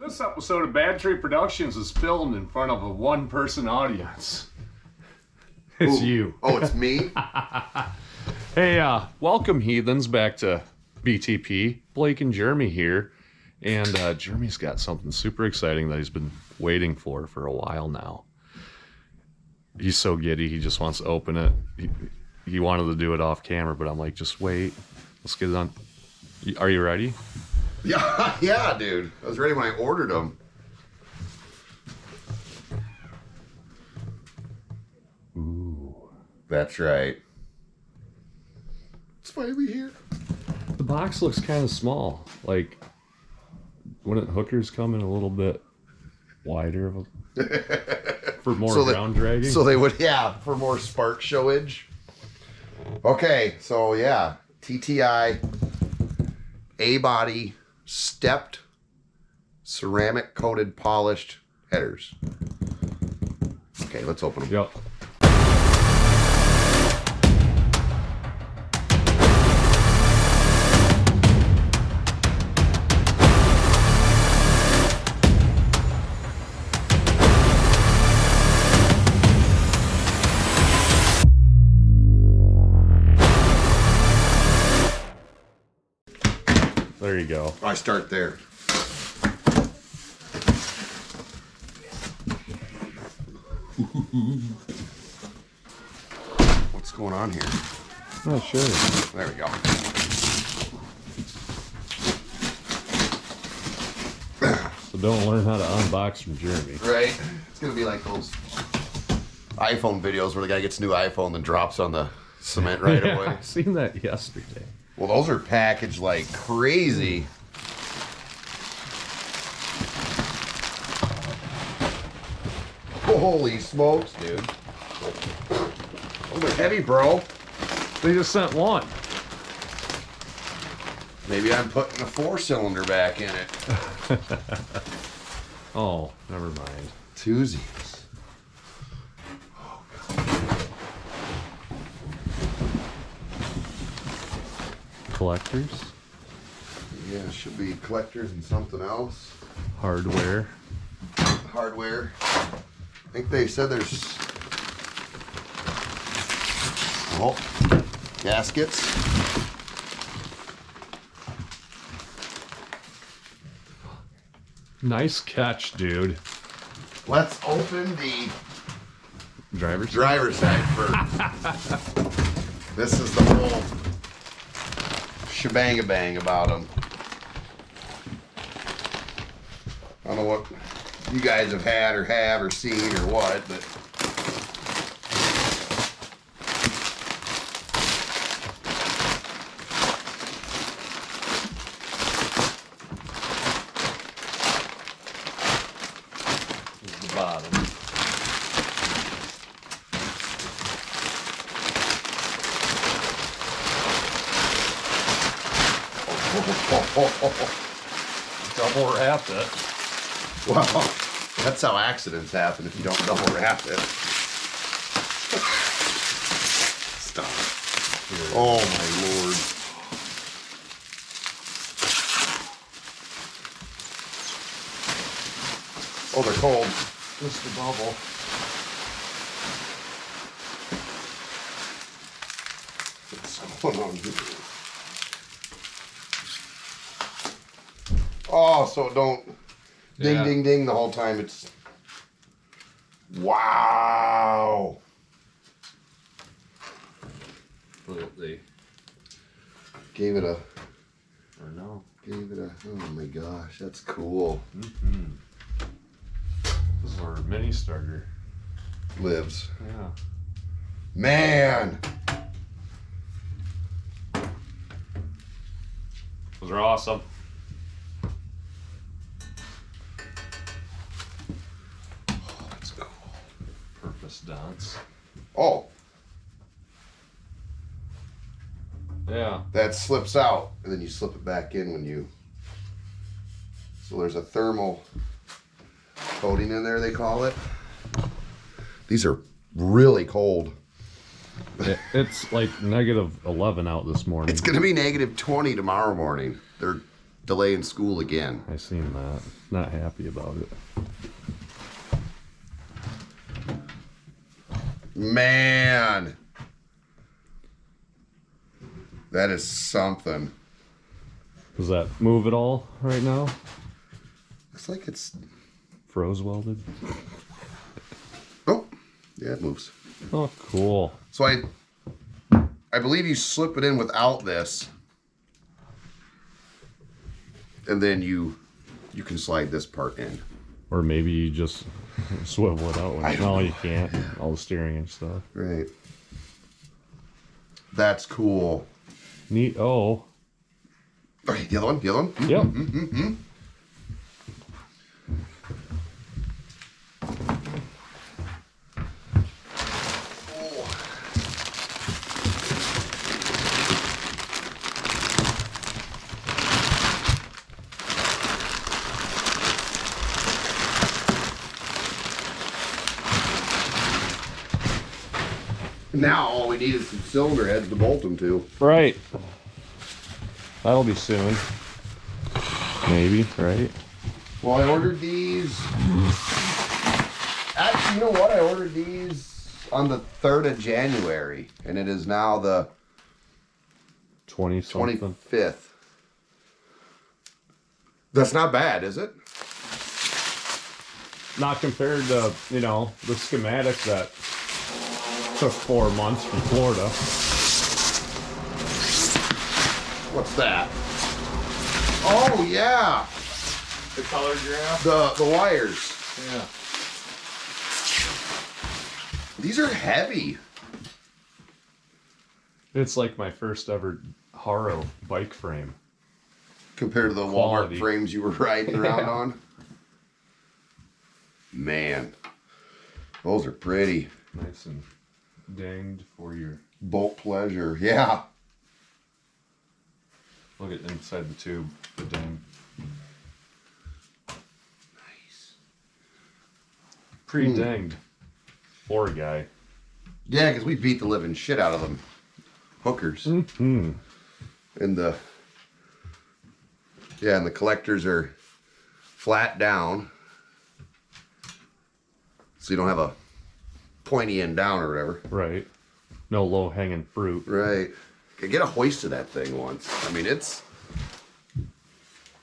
This episode of Bad Tree Productions is filmed in front of a one-person audience. It's Ooh. you. Oh, it's me? Hey, welcome heathens back to BTP. Blake and Jeremy here. And Jeremy's got something super exciting that he's been waiting for a while now. He's so giddy, he just wants to open it. He wanted to do it off camera, but I'm like, just wait. Let's get it on. Are you ready? Yeah, dude. I was ready when I ordered them. Ooh. That's right. It's finally here. The box looks kind of small. Like, wouldn't hookers come in a little bit wider of a, for more ground dragging? So they would, yeah, for more spark showage. Okay, so yeah, TTI A-body stepped ceramic coated polished headers. Okay, let's open them. Yep. There you go. I start there. What's going on here? Oh, sure. There we go. So don't learn how to unbox from Jeremy. Right? It's going to be like those iPhone videos where the guy gets a new iPhone and drops on the cement right Yeah, away. I seen that yesterday. Well, those are packaged like crazy. Holy smokes, dude. Those are heavy, bro. They just sent one. Maybe I'm putting a 4-cylinder back in it. Oh, never mind. Twosies. Collectors, Yeah, should be collectors and something else. hardware. Hardware. I think they said there's gaskets. Nice catch, dude. Let's open the Driver's side first. This is the whole shebang-a-bang about them. I don't know what you guys have had or seen or what, but is the bottom. Double wrapped it. well, that's how accidents happen if you don't double wrap it. Stop. Oh my lord. Oh, they're cold. Just a bubble. What's going on here? Oh, so it don't ding, Yeah. ding, ding the whole time. It's wow. They Gave it a. or no. Gave it a. Oh my gosh, that's cool. Mm-hmm. This is our mini starter. Lives. Yeah. Man. Those are awesome. Oh, that's cool. Purpose dots. Oh, Yeah. that slips out, and then you slip it back in when you. So there's a thermal coating in there, they call it. These are really cold. It's like -11 out this morning. It's going to be -20 tomorrow morning. They're delay in school again. I seen that. Not happy about it. Man, that is something. Does that move at all right now? Looks like it's Froze welded? oh, yeah, it moves. Oh, cool. So I believe you slip it in without this, and then you can slide this part in. Or maybe you just swivel it out. No, you can't. All the steering and stuff. Right. That's cool. Neat. Oh. Okay, the other one. The other one. Yep. Now all we need is some cylinder heads to bolt them to. Right. That'll be soon. Maybe, right? Well, I ordered these. Actually, you know what? I ordered these on the 3rd of January, and it is now the 25th. That's not bad, is it? Not compared to, you know, the schematic that took 4 months from Florida. What's that? Oh yeah, The color graph? the wires. Yeah. These are heavy. It's like my first ever Haro bike frame. Compared to the Quality. Walmart frames you were riding around on. Man, those are pretty. Nice and danged for your... Bolt pleasure, yeah. Look at inside the tube. The dang. Nice. Pre-danged. Poor guy. Yeah, because we beat the living shit out of them hookers. Mm-hmm. And the collectors are flat down, so you don't have a pointy end down or whatever. Right. No low-hanging fruit. Right. Could get a hoist of that thing once. I mean, it's...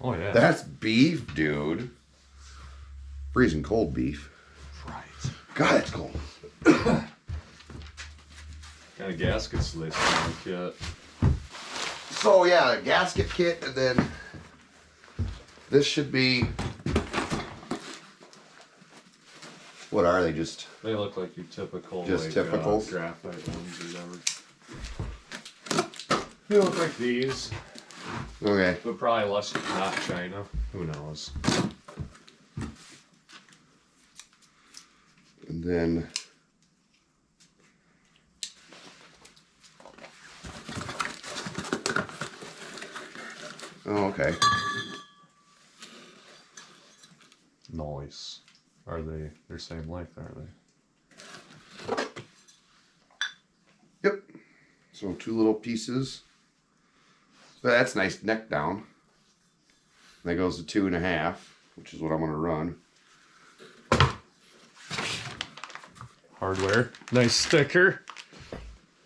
Oh, yeah. That's beef, dude. Freezing cold beef. Right. God, that's cold. Kind of gaskets do they sell in the kit? So, yeah, a gasket kit, and then this should be... What are they? Just... They look like your typical, Just like, typical? graphite ones or whatever. They look like these, Okay. but probably less, not China. Who knows? And then... Oh, okay. Nice. Are they? They're same length, aren't they? Yep. So 2 little pieces. But that's nice neck down. That goes to 2.5, which is what I'm going to run. Hardware. Nice sticker.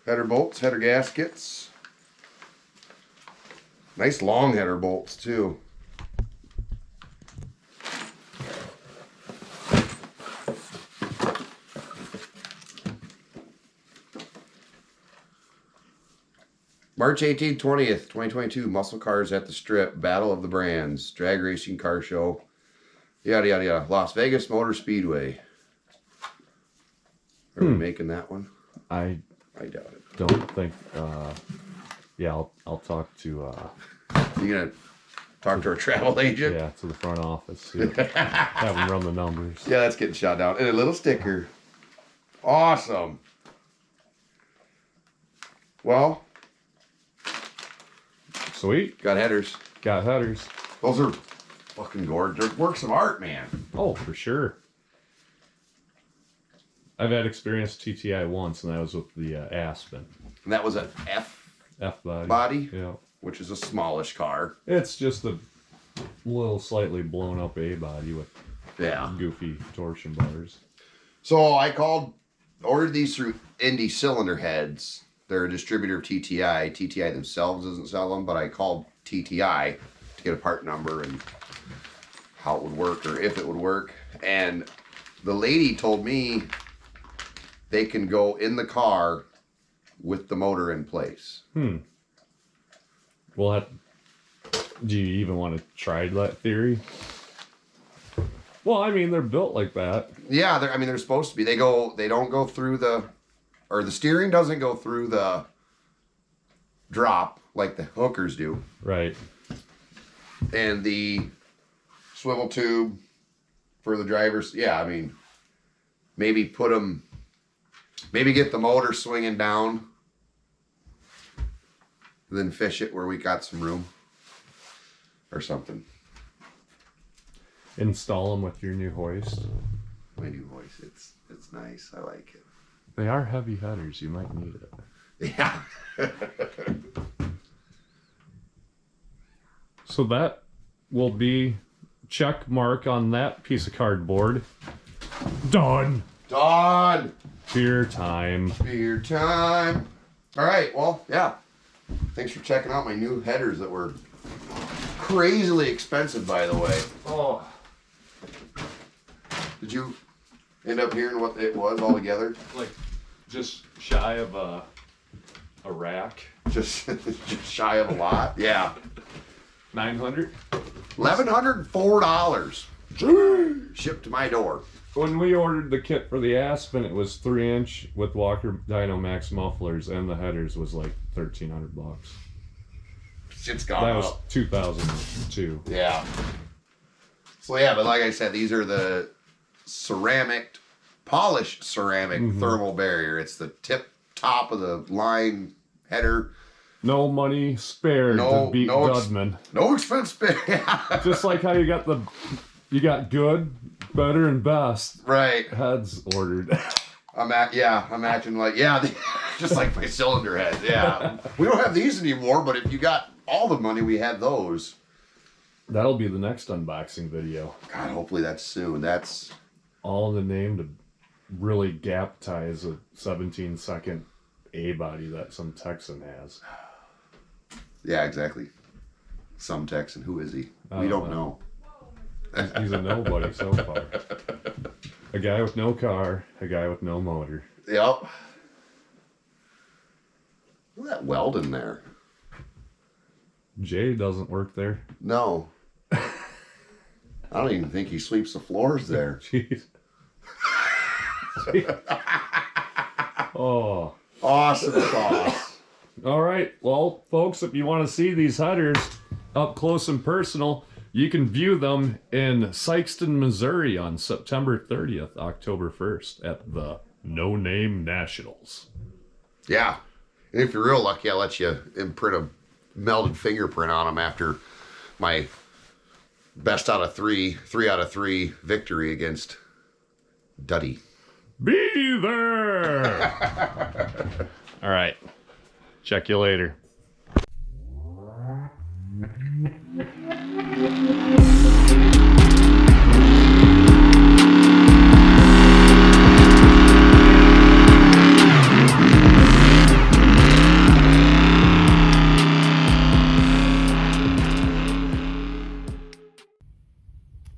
Header bolts, header gaskets. Nice long header bolts too. March 18th, 20th, 2022, Muscle Cars at the Strip, Battle of the Brands, Drag Racing Car Show, yada, yada, yada. Las Vegas Motor Speedway. Are we making that one? I doubt it. don't think. Yeah, I'll talk to. You gonna talk to our travel agent? Yeah, to the front office. See, have them run the numbers. Yeah, that's getting shot down. And a little sticker. Awesome. Well, Sweet. got headers. Got headers. Those are fucking gorgeous. They're works of art, man. Oh, for sure. I've had experience TTI once, and that was with the Aspen. And that was an F F body. body, Yeah. which is a smallish car. It's just the little slightly blown up A body with goofy torsion bars. So I ordered these through Indy Cylinder Heads. They're a distributor of TTI. TTI themselves doesn't sell them, but I called TTI to get a part number and how it would work or if it would work. And the lady told me they can go in the car with the motor in place. Well, do you even want to try that theory? Well, I mean, they're built like that. Yeah, they're supposed to be. They don't go through the steering doesn't go through the drop like the hookers do. Right. And the swivel tube for the drivers, maybe get the motor swinging down, then fish it where we got some room or something. Install them with your new hoist. My new hoist, it's nice. I like it. They are heavy headers. You might need it. Yeah. So that will be check mark on that piece of cardboard. Done. Done. Beer time. Beer time. All right. Well, yeah. Thanks for checking out my new headers that were crazily expensive, by the way. Oh. Did you end up hearing what it was altogether? Like, just shy of a rack. Just shy of a lot? Yeah. $900? $1,104. Shipped to my door. When we ordered the kit for the Aspen, it was 3-inch with Walker Dynamax mufflers, and the headers was like $1,300. Shit's gone That was up. 2002. Yeah. So yeah, but like I said, these are the polished ceramic thermal barrier. It's the top of the line header. No money spared to beat Dudman. No expense spared. Just like how you got good, better, and best. Right. Heads ordered. Imagine just like my cylinder head. Yeah. We don't have these anymore, but if you got all the money, we had those. That'll be the next unboxing video. God, hopefully that's soon. That's all in the name to really gap ties a 17-second A body that some Texan has. Yeah, exactly. Some Texan. Who is he? We don't know. He's a nobody so far. A guy with no car, a guy with no motor. Yep. Look at that weld in there. Jay doesn't work there. No. I don't even think he sweeps the floors there. Jeez. Oh. Awesome sauce. All right. Well, folks, if you want to see these headers up close and personal, you can view them in Sikeston, Missouri on September 30th, October 1st at the No Name Nationals. Yeah. And if you're real lucky, I'll let you imprint a melted fingerprint on them after my best out of 3 out of 3 victory against Duddy. Be there! All right. Check you later.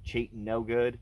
Cheating no good.